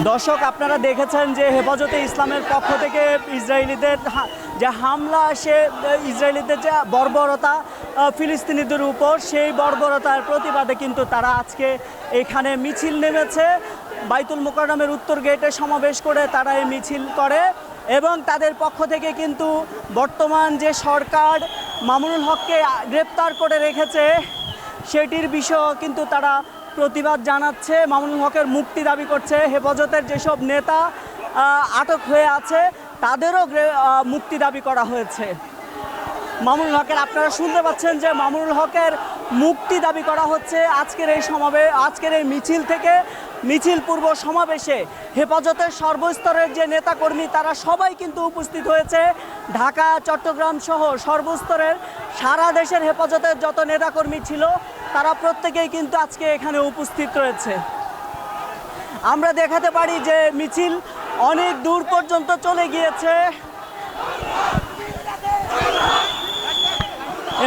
দর্শক, আপনারা দেখেছেন যে হেফাজতে ইসলামের পক্ষ থেকে ইসরায়েলিদের যে হামলা, ইসরায়েলিদের যে বর্বরতা ফিলিস্তিনিদের উপর, সেই বর্বরতার প্রতিবাদে কিন্তু তারা আজকে এখানে মিছিল নেমেছে। বাইতুল মোকাররমের উত্তর গেটে সমাবেশ করে তারা এই মিছিল করে এবং তাদের পক্ষ থেকে কিন্তু বর্তমান যে সরকার মামুনুল হককে গ্রেপ্তার করে রেখেছে সেটির বিষয়েও কিন্তু তারা প্রতিবাদ জানাচ্ছে, মামুনুল হকের মুক্তি দাবি করছে। হেফাজতের যেসব নেতা আটক হয়ে আছে তাদেরও মুক্তি দাবি করা হয়েছে। মামুনুল হকের, আপনারা শুনতে পাচ্ছেন যে মামুনুল হকের মুক্তি দাবি করা হচ্ছে আজকের এই মিছিল থেকে। মিছিল পূর্ব সমাবেশে হেফাজতের সর্বস্তরের যে নেতাকর্মী তারা সবাই কিন্তু উপস্থিত হয়েছে। ঢাকা, চট্টগ্রাম সহ সর্বস্তরের সারা দেশের হেফাজতের যত নেতাকর্মী ছিল তারা প্রত্যেকেই কিন্তু আজকে এখানে উপস্থিত রয়েছে। আমরা দেখাতে পারি যে মিছিল অনেক দূর পর্যন্ত চলে গিয়েছে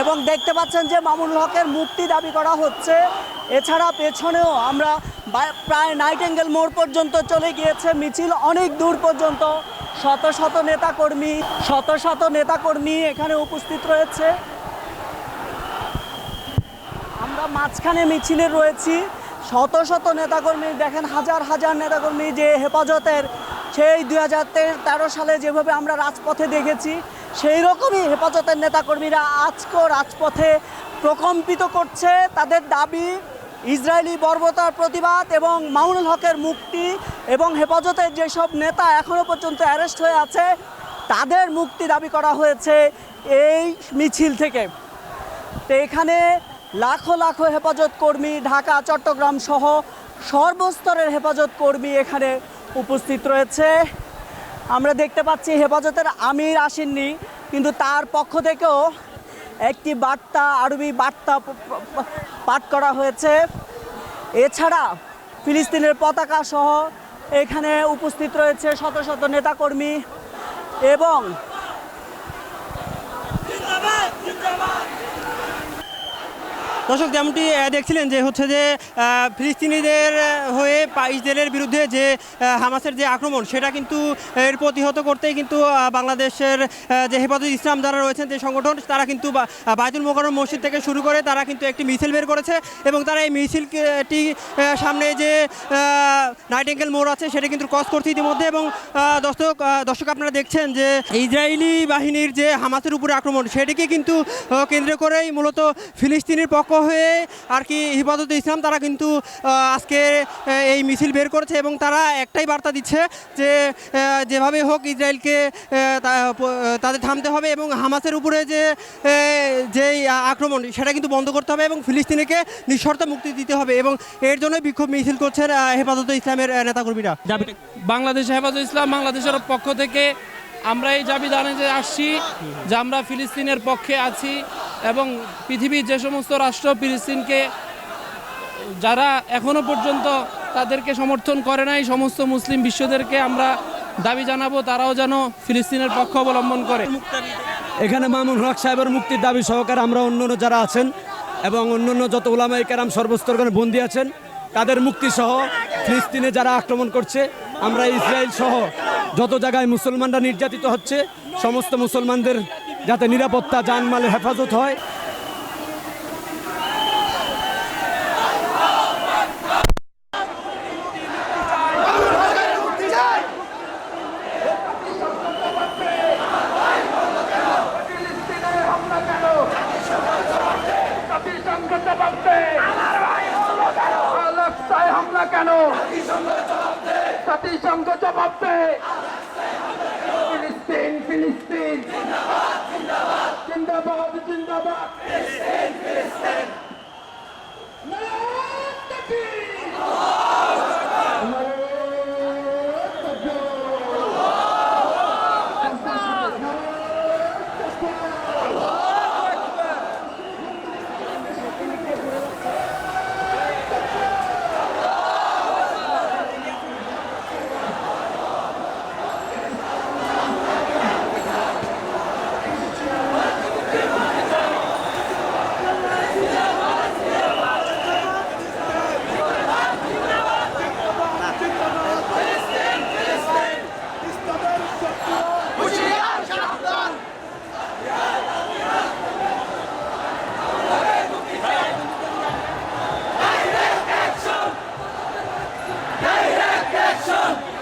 এবং দেখতে পাচ্ছেন যে মামুনুল হকের মুক্তি দাবি করা হচ্ছে। এছাড়া পেছনেও আমরা প্রায় নাইটেঙ্গেল মোড় পর্যন্ত চলে গিয়েছে মিছিল, অনেক দূর পর্যন্ত। শত শত নেতাকর্মী এখানে উপস্থিত রয়েছে। আমরা মাঝখানে মিছিলে রয়েছি। শত নেতাকর্মী, দেখেন হাজার হাজার নেতাকর্মী, যে হেফাজতের সেই 2013 সালে যেভাবে আমরা রাজপথে দেখেছি সেই রকমই হেফাজতের নেতাকর্মীরা আজকেও রাজপথে প্রকম্পিত করছে। তাদের দাবি ইসরায়েলি বর্বরতার প্রতিবাদ এবং মামুনুল হকের মুক্তি, এবং হেফাজতের যেসব নেতা এখনও পর্যন্ত অ্যারেস্ট হয়ে আছে তাদের মুক্তি দাবি করা হয়েছে এই মিছিল থেকে। তো এখানে লাখো লাখো হেফাজত কর্মী, ঢাকা, চট্টগ্রাম সহ সর্বস্তরের হেফাজত কর্মী এখানে উপস্থিত রয়েছে। আমরা দেখতে পাচ্ছি হেফাজতের আমির আসেননি, কিন্তু তার পক্ষ থেকেও একটি আরবি বার্তা পাঠ করা হয়েছে। এছাড়া ফিলিস্তিনের পতাকা সহ এখানে উপস্থিত রয়েছে শত নেতাকর্মী। এবং দর্শক, যেমনটি দেখছিলেন যে ফিলিস্তিনিদের হয়ে ইসরায়েলের বিরুদ্ধে যে হামাসের যে আক্রমণ সেটা কিন্তু এর প্রতিহত করতেই কিন্তু বাংলাদেশের যে হেফাজত ইসলাম যারা রয়েছেন যে সংগঠন, তারা কিন্তু বাইতুল মোকাররম মসজিদ থেকে শুরু করে তারা কিন্তু একটি মিছিল বের করেছে এবং তারা এই মিছিলটি সামনে যে নাইটেঙ্গেল মোড় আছে সেটা কিন্তু ক্রস করছে ইতিমধ্যে। এবং দর্শক আপনারা দেখছেন যে ইসরায়েলি বাহিনীর যে হামাসের উপরে আক্রমণ সেটিকে কিন্তু কেন্দ্র করেই মূলত ফিলিস্তিনের পক্ষ হয়ে আর কি হেফাজতে ইসলাম তারা কিন্তু আজকে এই মিছিল বের করেছে এবং তারা একটাই বার্তা দিচ্ছে যে যেভাবে হোক ইসরায়েলকে তাদের থামতে হবে এবং হামাসের উপরে যে আক্রমণ সেটা কিন্তু বন্ধ করতে হবে এবং ফিলিস্তিনিকে নিঃশর্ত মুক্তি দিতে হবে, এবং এর জন্য বিক্ষোভ মিছিল করছে হেফাজতে ইসলামের নেতাকর্মীরা। বাংলাদেশ হেফাজত ইসলাম বাংলাদেশের পক্ষ থেকে আমরা এই দাবি জানাতে আসছি যে আমরা ফিলিস্তিনের পক্ষে আছি এবং পৃথিবীর যে সমস্ত রাষ্ট্র ফিলিস্তিনকে যারা এখনো পর্যন্ত তাদেরকে সমর্থন করে নাই, সমস্ত মুসলিম বিশ্বদেরকে আমরা দাবি জানাবো তারাও যেন ফিলিস্তিনের পক্ষ অবলম্বন করে। এখানে মামুনুল হক সাহেবের মুক্তির দাবি সহকারে আমরা অন্যান্য যারা আছেন এবং অন্যান্য যত উলামায়ে কেরাম সর্বস্তরগণে বন্দী আছেন তাদের মুক্তি সহ, ফিলিস্তিনে যারা আক্রমণ করছে, আমরা ইসরায়েল সহ যত জায়গায় মুসলমানরা নির্যাতিত হচ্ছে সমস্ত মুসলমানদের যাতে নিরাপত্তা, জানমালের হেফাজত হয়। কেন জাতিসংঘ জবাব দেয়, ফিলিস্তিন ফিলিস্তিন জিন্দাবাদ জিন্দাবাদ। অ্যাকশন